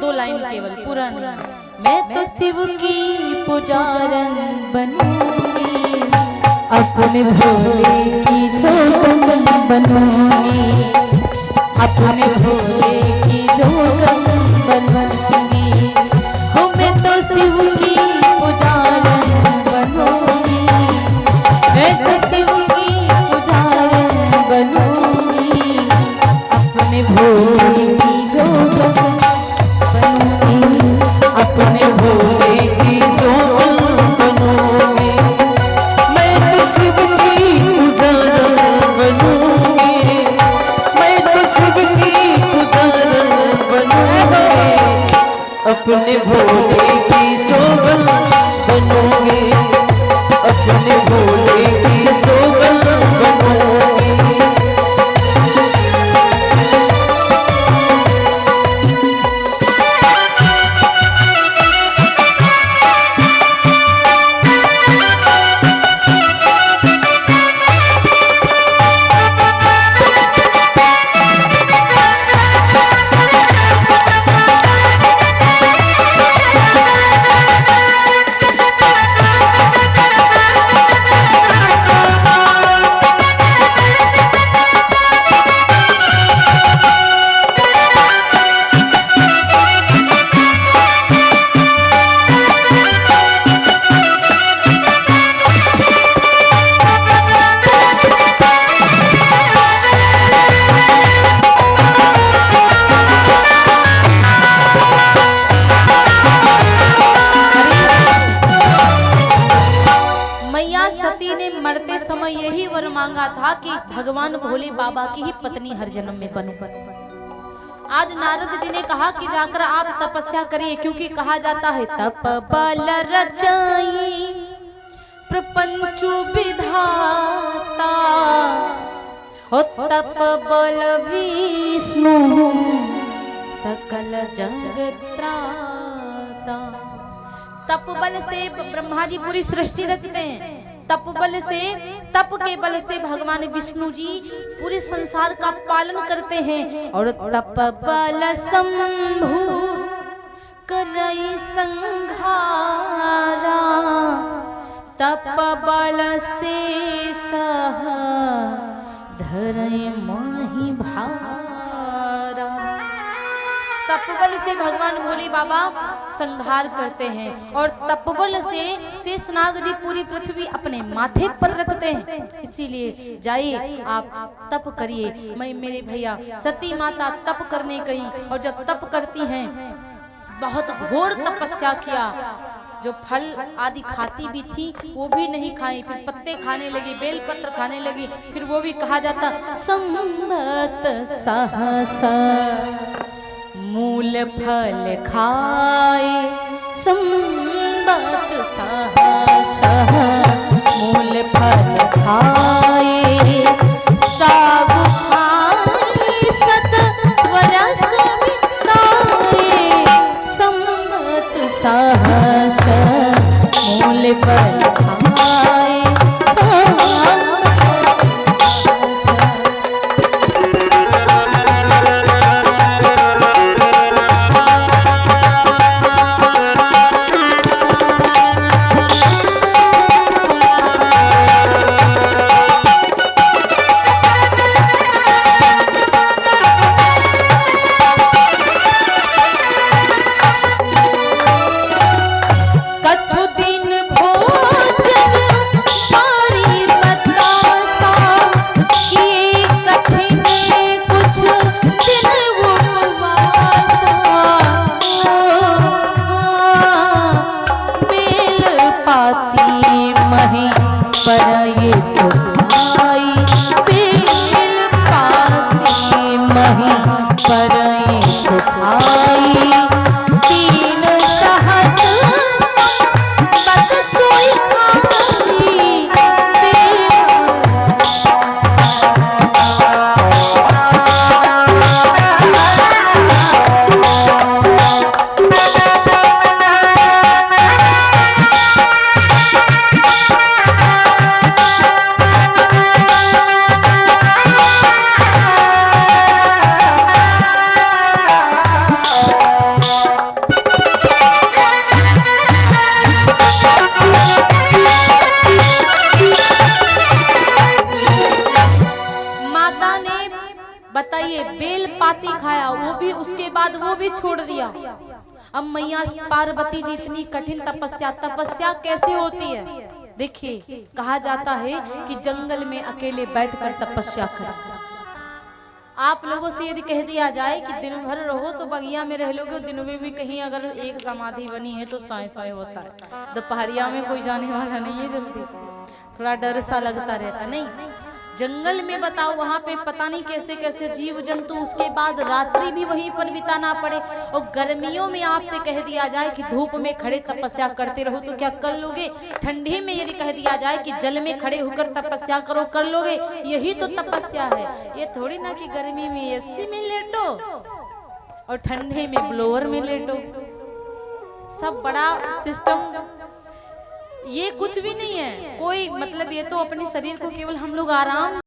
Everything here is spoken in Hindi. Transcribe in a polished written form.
दो लाइन केवल, पूरा नहीं। मैं तो शिव की पुजारन बनूंगी, अपने भोले की जोगन बनूंगी, अपने भोले की जोगन बनूंगी। हो मैं तो शिव की पुजारन बनूंगी, मैं तो शिव की पुजारन बनूंगी, अपने भोले की जोगन बनूंगी, अपने भोले की जोगन बनूंगी। मैं तो शिव की पुजारन बनूंगी, मैं तो शिव की पुजारन बनूंगी, अपने भोले की जोगन बनूंगी, अपने भोले की जोगन बनूंगी। मरते समय यही वर मांगा था कि भगवान भोले बाबा की ही पत्नी हर जन्म में बनूं। आज नारद जी ने कहा कि जाकर आप तपस्या करिए, क्योंकि कहा जाता है तप बल रचाई प्रपंचु विधाता, हो तप बल विष्णु सकल जगत त्राता। तप बल से ब्रह्मा जी पूरी सृष्टि रचते हैं, तप बल से, तप के बल से भगवान विष्णु जी पूरे संसार का पालन करते हैं। और तप बल शंभु करई संघारा, तप बल से सह धरई माही भारा। तपबल से भगवान भोले बाबा संहार करते हैं और तपबल से शेषनाग जी पूरी पृथ्वी अपने माथे पर रखते हैं। इसीलिए जाइए आप तप करिए। मैं मेरे भैया सती माता तप करने गई और जब तप करती हैं बहुत घोर तपस्या किया, जो फल आदि खाती भी थी वो भी नहीं खाई, फिर पत्ते खाने लगी, बेलपत्र खाने लगी, फिर वो भी कहा जाता संबत सहसा मूल फल खाए, संबत सहसा मूल फल खाए, साग खाए सत वरस बिताए, संबत सहसा मूल फल खाए। कछु दिन भोज छोड़ दिया। अब मैया पार्वती जी इतनी कठिन तपस्या कैसे होती है? देखिए, कहा जाता है कि जंगल में अकेले बैठकर तपस्या करें। आप लोगों से यदि कह दिया जाए कि दिन भर रहो तो बगिया में रह लोगे, दिन में भी कहीं अगर एक समाधि बनी है तो साए साए होता है। दोपहरिया में कोई जाने वाला नहीं है जल्दी, थोड़ा डर सा लगता रहता। नहीं, जंगल में बताओ, वहां पे पता नहीं कैसे कैसे जीव जंतु, उसके बाद रात्रि भी वहीं पर बिताना पड़े। और गर्मियों में आपसे कह दिया जाए कि धूप में खड़े तपस्या करते रहो तो क्या कर लोगे? ठंडी में यदि कह दिया जाए कि जल में खड़े होकर तपस्या करो, कर लोगे? यही तो तपस्या है। ये थोड़ी ना कि गर्मी में एसी में लेटो और ठंडे में ब्लोअर में लेटो। सब बड़ा सिस्टम, ये कुछ भी नहीं है। कोई मतलब, ये तो अपने शरीर को केवल हम लोग आराम